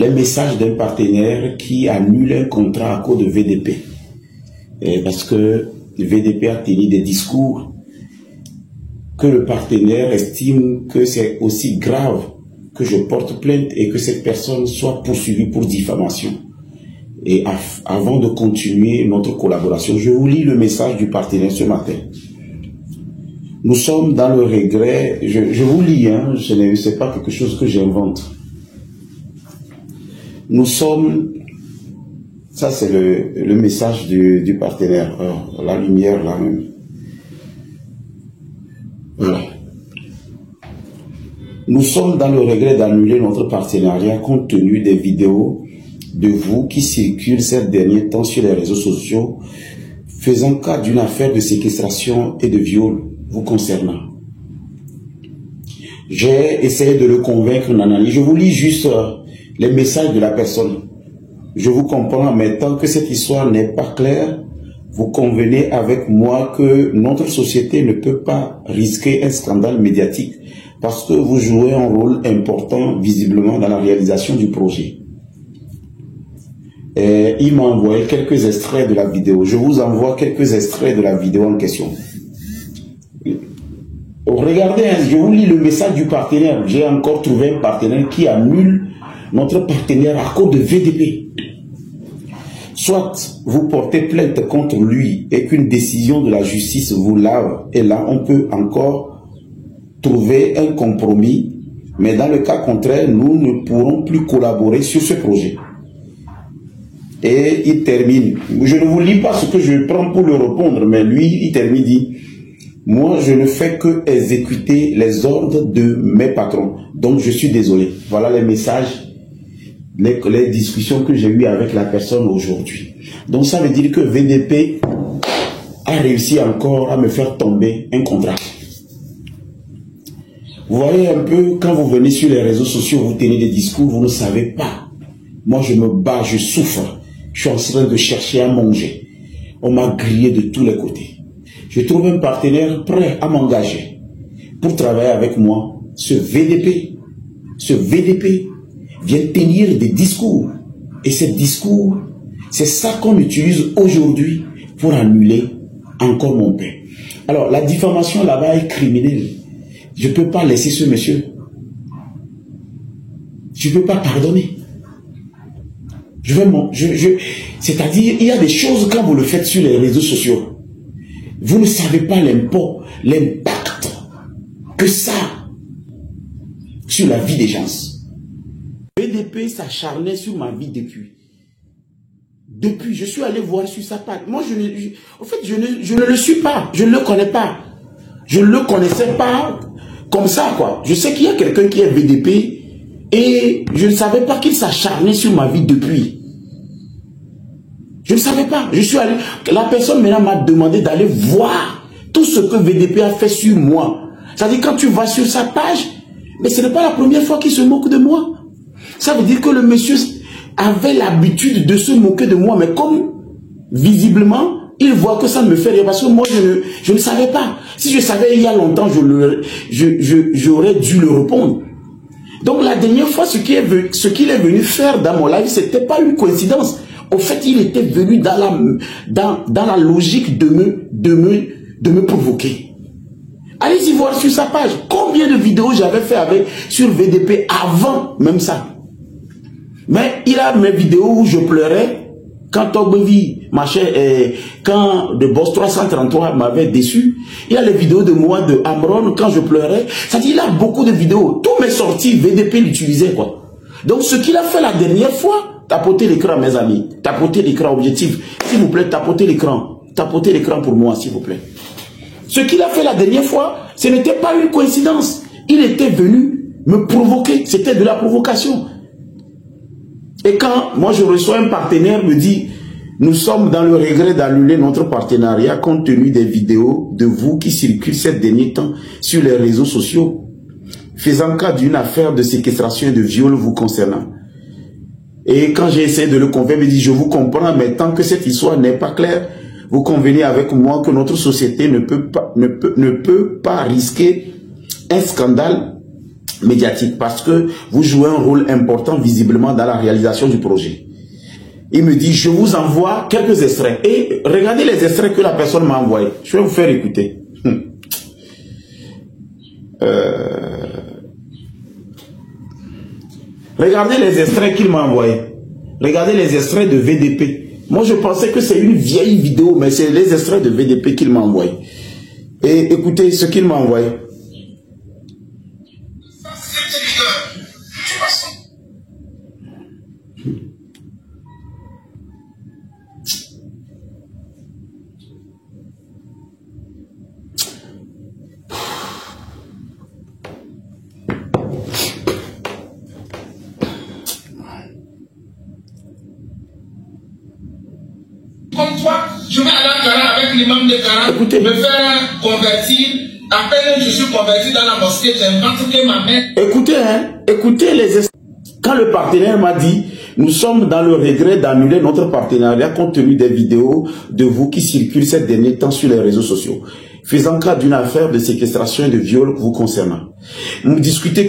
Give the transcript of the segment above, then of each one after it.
les messages d'un partenaire qui annule un contrat à cause de VDP. Parce que le VDP a tenu des discours que le partenaire estime que c'est aussi grave que je porte plainte et que cette personne soit poursuivie pour diffamation. Et avant de continuer notre collaboration, je vous lis le message du partenaire ce matin. Nous sommes dans le regret, je vous lis, hein, ce n'est pas quelque chose que j'invente. Nous sommes, ça c'est le message du partenaire, alors, la lumière là même. Voilà. Nous sommes dans le regret d'annuler notre partenariat compte tenu des vidéos de vous qui circulent ces derniers temps sur les réseaux sociaux faisant cas d'une affaire de séquestration et de viol vous concernant. J'ai essayé de le convaincre d'analyser. Je vous lis juste les messages de la personne. Je vous comprends, mais tant que cette histoire n'est pas claire, vous convenez avec moi que notre société ne peut pas risquer un scandale médiatique parce que vous jouez un rôle important visiblement dans la réalisation du projet. Et il m'a envoyé quelques extraits de la vidéo. Je vous envoie quelques extraits de la vidéo en question. Regardez, je vous lis le message du partenaire. J'ai encore trouvé un partenaire qui annule notre partenaire à cause de VDP. Soit vous portez plainte contre lui et qu'une décision de la justice vous lave, et là on peut encore trouver un compromis, mais dans le cas contraire, nous ne pourrons plus collaborer sur ce projet. Et il termine. Je ne vous lis pas ce que je prends pour le répondre, mais lui, il termine, dit, moi, je ne fais que exécuter les ordres de mes patrons. Donc, je suis désolé. Voilà les messages, les discussions que j'ai eues avec la personne aujourd'hui. Donc, ça veut dire que VDP a réussi encore à me faire tomber un contrat. Vous voyez un peu, quand vous venez sur les réseaux sociaux, vous tenez des discours, vous ne savez pas. Moi, je me bats, je souffre. Je suis en train de chercher à manger. On m'a grillé de tous les côtés. Je trouve un partenaire prêt à m'engager pour travailler avec moi. Ce VDP vient tenir des discours. Et ces discours, c'est ça qu'on utilise aujourd'hui pour annuler encore mon père. Alors, la diffamation là-bas est criminelle. Je ne peux pas laisser ce monsieur. Je ne peux pas pardonner. C'est-à-dire, il y a des choses quand vous le faites sur les réseaux sociaux. Vous ne savez pas l'impact que ça a sur la vie des gens. VDP s'acharnait sur ma vie depuis. Depuis, je suis allé voir sur sa page. Moi, en fait, je ne le suis pas. Je ne le connais pas. Je ne le connaissais pas comme ça, quoi. Je sais qu'il y a quelqu'un qui est VDP et je ne savais pas qu'il s'acharnait sur ma vie depuis. Je ne savais pas. Je suis allé. La personne maintenant m'a demandé d'aller voir tout ce que VDP a fait sur moi. C'est-à-dire quand tu vas sur sa page, mais ce n'est pas la première fois qu'il se moque de moi. Ça veut dire que le monsieur avait l'habitude de se moquer de moi, mais comme visiblement il voit que ça ne me fait rien parce que moi je ne savais pas. Si je savais il y a longtemps, j'aurais dû le répondre. Donc la dernière fois, ce qu'il est venu faire dans mon live, c'était pas une coïncidence. Au fait, il était venu dans la logique de me provoquer. Allez-y voir sur sa page combien de vidéos j'avais fait sur VDP avant même ça. Mais il a mes vidéos où je pleurais quand Ogbevi, quand de Boss 333 m'avait déçu. Il a les vidéos de moi de Amron quand je pleurais. C'est-à-dire il a beaucoup de vidéos. Tous mes sorties, VDP l'utilisait, quoi. Donc ce qu'il a fait la dernière fois, tapotez l'écran, mes amis. Tapotez l'écran, objectif. S'il vous plaît, tapotez l'écran. Tapotez l'écran pour moi, s'il vous plaît. Ce qu'il a fait la dernière fois, ce n'était pas une coïncidence. Il était venu me provoquer. C'était de la provocation. Et quand moi je reçois un partenaire me dit, nous sommes dans le regret d'annuler notre partenariat compte tenu des vidéos de vous qui circulent ces derniers temps sur les réseaux sociaux, faisant cas d'une affaire de séquestration et de viol vous concernant. Et quand j'ai essayé de le convaincre, il me dit, je vous comprends, mais tant que cette histoire n'est pas claire, vous convenez avec moi que notre société ne peut pas risquer un scandale médiatique parce que vous jouez un rôle important visiblement dans la réalisation du projet. Il me dit, je vous envoie quelques extraits. Et regardez les extraits que la personne m'a envoyés. Je vais vous faire écouter. Regardez les extraits qu'il m'a envoyés. Regardez les extraits de VDP. Moi, je pensais que c'est une vieille vidéo, mais c'est les extraits de VDP qu'il m'a envoyés. Et écoutez ce qu'il m'a envoyé. Comme toi, je vais aller à Kara avec l'imam de Kara, me faire convertir. À peine je suis converti dans la mosquée, j'invente que ma mère. Écoutez, écoutez les. Quand le partenaire m'a dit, nous sommes dans le regret d'annuler notre partenariat compte tenu des vidéos de vous qui circulent ces derniers temps sur les réseaux sociaux, faisant cas d'une affaire de séquestration et de viol vous concernant. Nous discutez,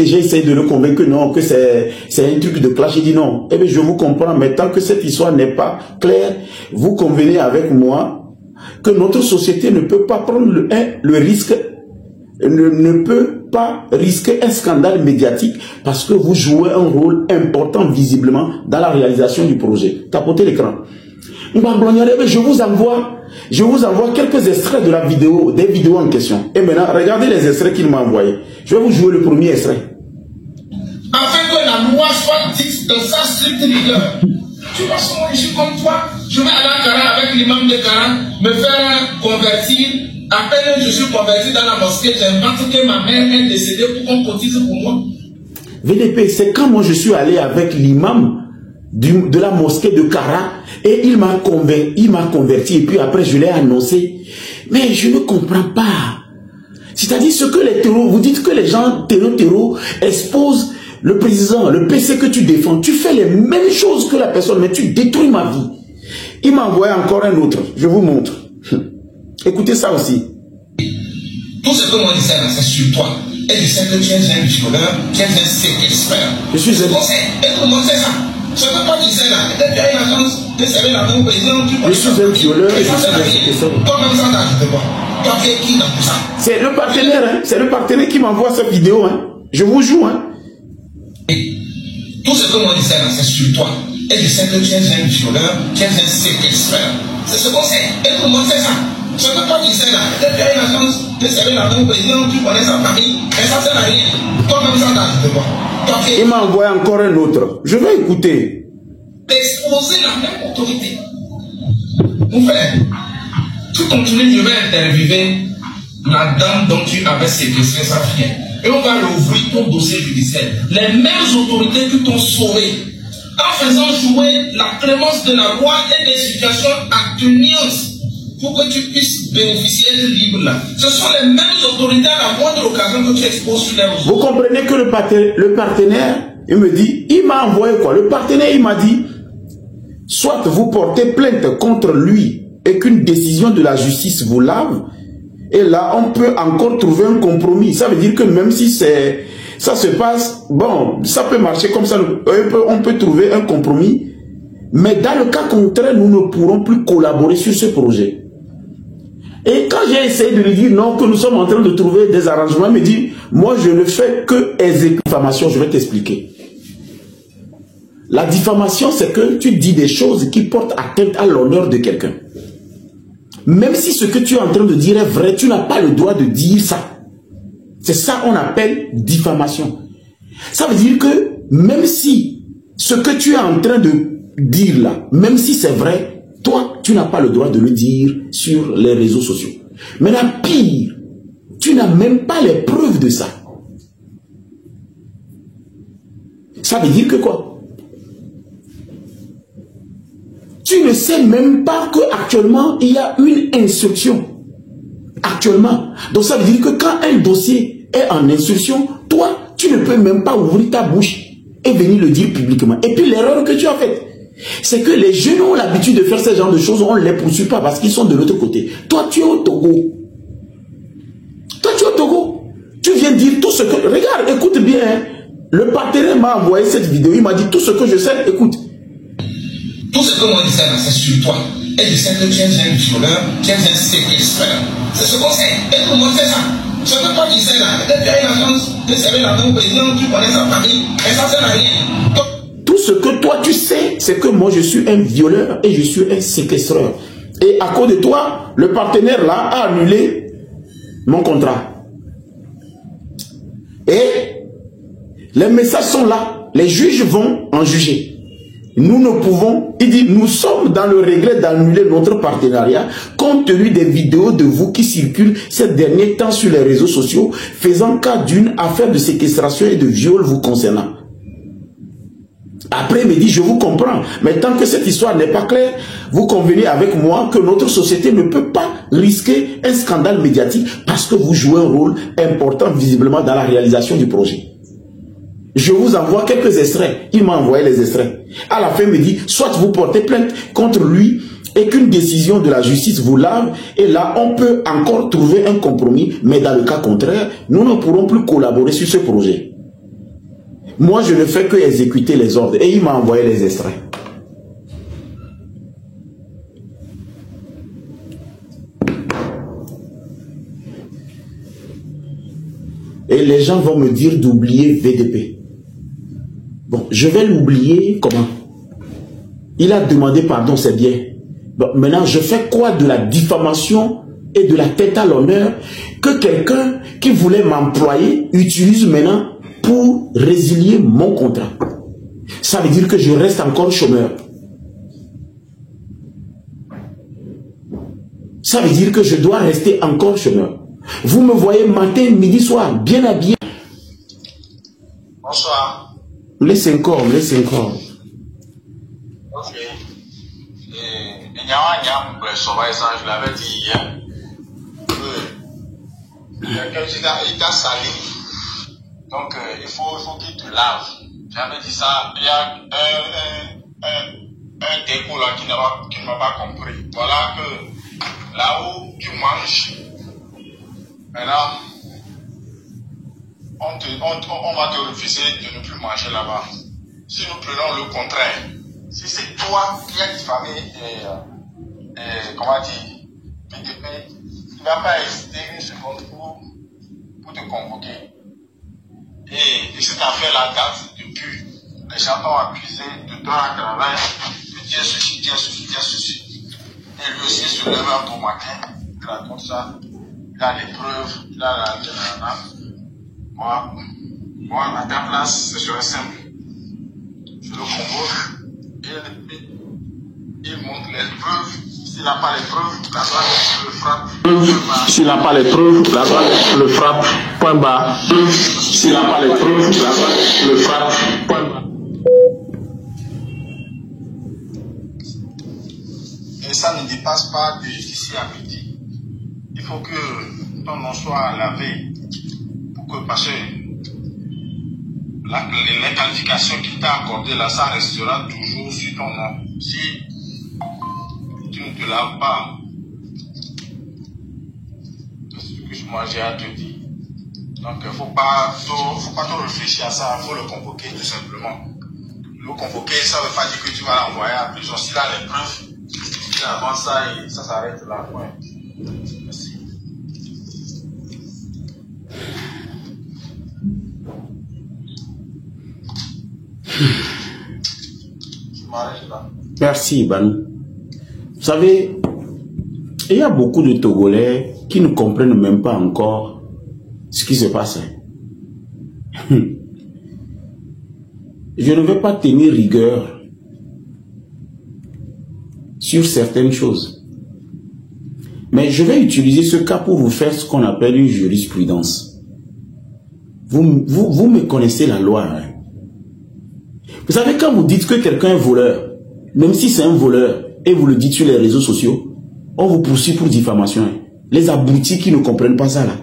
j'ai essayé de le convaincre que non, que c'est un truc de clash. J'ai dit non. Eh bien, je vous comprends, mais tant que cette histoire n'est pas claire, vous convenez avec moi que notre société ne peut pas prendre le risque, ne peut pas risquer un scandale médiatique parce que vous jouez un rôle important visiblement dans la réalisation du projet. Tapotez l'écran. Je vous envoie quelques extraits de la vidéo, des vidéos en question. Et maintenant, regardez les extraits qu'il m'a envoyés. Je vais vous jouer le premier extrait. Afin que la loi soit dite dans sa stricte rigueur. Tu vois, moi, je suis comme toi. Je vais aller à Kara avec l'imam de Kara, me faire convertir. À peine je suis converti dans la mosquée, j'invente que ma mère est décédée pour qu'on cotise pour moi. VDP, c'est quand moi je suis allé avec l'imam de la mosquée de Kara et il m'a converti et puis après je l'ai annoncé. Mais je ne comprends pas. C'est-à-dire ce que les terreaux, vous dites que les gens terreaux exposent le président, le PC que tu défends. Tu fais les mêmes choses que la personne, mais tu détruis ma vie. Il m'a envoyé encore un autre. Je vous montre. Écoutez ça aussi. Tout ce que moi je sais, c'est sur toi. Et je sais que tu es un violeur, tu es un séquestreur. Je suis un... Et tout le monde sait ça. Ce que toi tu sais là, peut-être tu as une agence de servir la même président. Je suis un violeur et je suis un séquestreur. Toi-même ça, je te vois. Toi qui es qui dans tout ça? C'est le partenaire, hein. C'est le partenaire qui m'envoie cette vidéo, hein. Je vous joue, hein. Tout ce que moi je sais là, c'est sur toi. Et je sais que tu es un violeur, tu es un séquestreur. C'est ce qu'on sait. Et tout le monde sait ça. Ce que toi tu sais là, peut-être tu as une agence de servir la même président, tu connais sa famille, mais ça sert à rien. Toi-même ça, je te vois. Il m'a envoyé encore un autre. Je vais écouter. Exposer la même autorité. Mon frère, tu continues, je vais interviewer la dame dont tu avais séquestré sa fille. Et on va rouvrir ton dossier judiciaire. Les mêmes autorités qui t'ont sauvé, en faisant jouer la clémence de la loi et des situations atténuantes pour que tu puisses bénéficier de libre là. Ce sont les mêmes autorités à la moindre occasion que tu exposes sur les réseaux. Vous comprenez que le partenaire, il me dit, il m'a envoyé quoi? Le partenaire, il m'a dit, soit vous portez plainte contre lui et qu'une décision de la justice vous lave, et là, on peut encore trouver un compromis. Ça veut dire que même si ça se passe, bon, ça peut marcher comme ça, on peut trouver un compromis, mais dans le cas contraire, nous ne pourrons plus collaborer sur ce projet. Et quand j'ai essayé de lui dire non, que nous sommes en train de trouver des arrangements, il me dit, moi je ne fais que diffamation, je vais t'expliquer. La diffamation, c'est que tu dis des choses qui portent atteinte à l'honneur de quelqu'un. Même si ce que tu es en train de dire est vrai, tu n'as pas le droit de dire ça. C'est ça qu'on appelle diffamation. Ça veut dire que même si ce que tu es en train de dire là, même si c'est vrai, toi, tu n'as pas le droit de le dire sur les réseaux sociaux. Maintenant, pire, tu n'as même pas les preuves de ça. Ça veut dire que quoi? Tu ne sais même pas qu'actuellement, il y a une instruction. Actuellement. Donc ça veut dire que quand un dossier est en instruction, toi, tu ne peux même pas ouvrir ta bouche et venir le dire publiquement. Et puis l'erreur que tu as faite, c'est que les jeunes ont l'habitude de faire ce genre de choses, on ne les poursuit pas parce qu'ils sont de l'autre côté. Toi, tu es au Togo. Toi, tu es au Togo. Tu viens dire tout ce que... Regarde, écoute bien. Hein. Le partenaire m'a envoyé cette vidéo. Il m'a dit tout ce que je sais. Écoute. Tout ce que moi je sais, c'est sur toi. Et je sais que tu es un violeur, tu es un séquestreur. C'est ce qu'on sait. Et pour moi, c'est ça. Ce que toi tu sais là, peut-être tu as une agence de servir l'argent au président, tu connais sa famille, mais ça sert à rien. Tout ce que toi tu sais, c'est que moi je suis un violeur et je suis un séquestreur. Et à cause de toi, le partenaire là a annulé mon contrat. Et les messages sont là. Les juges vont en juger. Nous ne pouvons, il dit, nous sommes dans le regret d'annuler notre partenariat compte tenu des vidéos de vous qui circulent ces derniers temps sur les réseaux sociaux faisant cas d'une affaire de séquestration et de viol vous concernant. Après, il me dit, je vous comprends, mais tant que cette histoire n'est pas claire, vous convenez avec moi que notre société ne peut pas risquer un scandale médiatique parce que vous jouez un rôle important visiblement dans la réalisation du projet. Je vous envoie quelques extraits. Il m'a envoyé les extraits. À la fin, il me dit, soit vous portez plainte contre lui et qu'une décision de la justice vous lave, et là, on peut encore trouver un compromis, mais dans le cas contraire, nous ne pourrons plus collaborer sur ce projet. Moi, je ne fais que exécuter les ordres. Et il m'a envoyé les extraits. Et les gens vont me dire d'oublier VDP. Bon, je vais l'oublier comment? Il a demandé pardon, c'est bien. Bon, maintenant, je fais quoi de la diffamation et de la tête à l'honneur que quelqu'un qui voulait m'employer utilise maintenant pour résilier mon contrat? Ça veut dire que je reste encore chômeur. Ça veut dire que je dois rester encore chômeur. Vous me voyez matin, midi, soir, bien habillé. Bonsoir. Laissez encore, laissez encore. Ok. Je l'avais dit hier. Il t'a sali. Donc, il faut qu'il te lave. J'avais dit ça. Il y a un déco là qui ne m'a pas compris. Voilà que là où tu manges, maintenant, on va te refuser de ne plus manger là-bas. Si nous prenons le contraire, si c'est toi qui as diffamé, comment dire, PDP, tu ne vas pas hésiter une seconde pour te convoquer. Et cette affaire-là date depuis. Les gens t'ont accusé de toi à travail, de dire ceci, dire ceci, dire ceci. Et lui aussi se lève un beau matin, il raconte ça. Il a les preuves, il a la moi, à ta place, ce serait simple. Je le convoque, il montre les preuves. S'il n'a pas les preuves, la loi le frappe. S'il n'a pas les preuves, la loi le frappe. Point barre. S'il n'a pas les preuves, la loi le frappe. Point barre. Et ça ne dépasse pas de ici à midi. Il faut que ton nom soit lavé. Parce que les qualifications qu'il t'a accordées là, ça restera toujours sur ton nom. Si tu ne te laves pas, c'est ce que moi j'ai à te dire. Donc il ne faut pas trop réfléchir à ça, il faut le convoquer tout simplement. Le convoquer, ça ne veut pas dire que tu vas l'envoyer à prison. S'il a les preuves, il avance ça et ça s'arrête là. Ouais. Merci. Merci, Banou. Vous savez, il y a beaucoup de Togolais qui ne comprennent même pas encore ce qui se passe. Je ne vais pas tenir rigueur sur certaines choses. Mais je vais utiliser ce cas pour vous faire ce qu'on appelle une jurisprudence. Vous me connaissez la loi. Hein? Vous savez, quand vous dites que quelqu'un est voleur, même si c'est un voleur, et vous le dites sur les réseaux sociaux, on vous poursuit pour diffamation. Hein? Les abrutis qui ne comprennent pas ça là.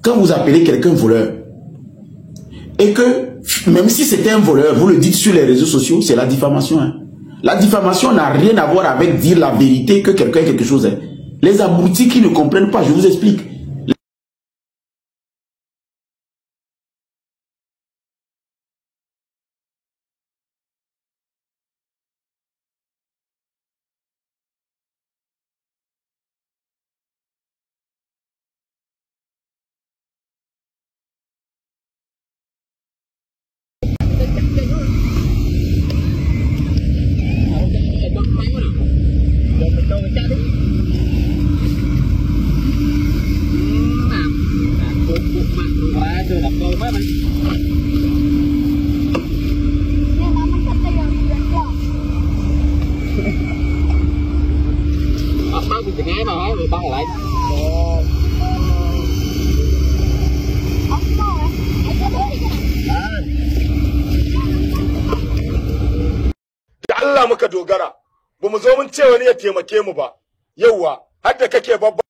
Quand vous appelez quelqu'un voleur, et que, même si c'était un voleur, vous le dites sur les réseaux sociaux, c'est la diffamation. Hein? La diffamation n'a rien à voir avec dire la vérité que quelqu'un est quelque chose. Hein? Les abrutis qui ne comprennent pas, je vous explique. muka dogara ba mu zo mun ce wani ya taimake mu ba yauwa har da kake babba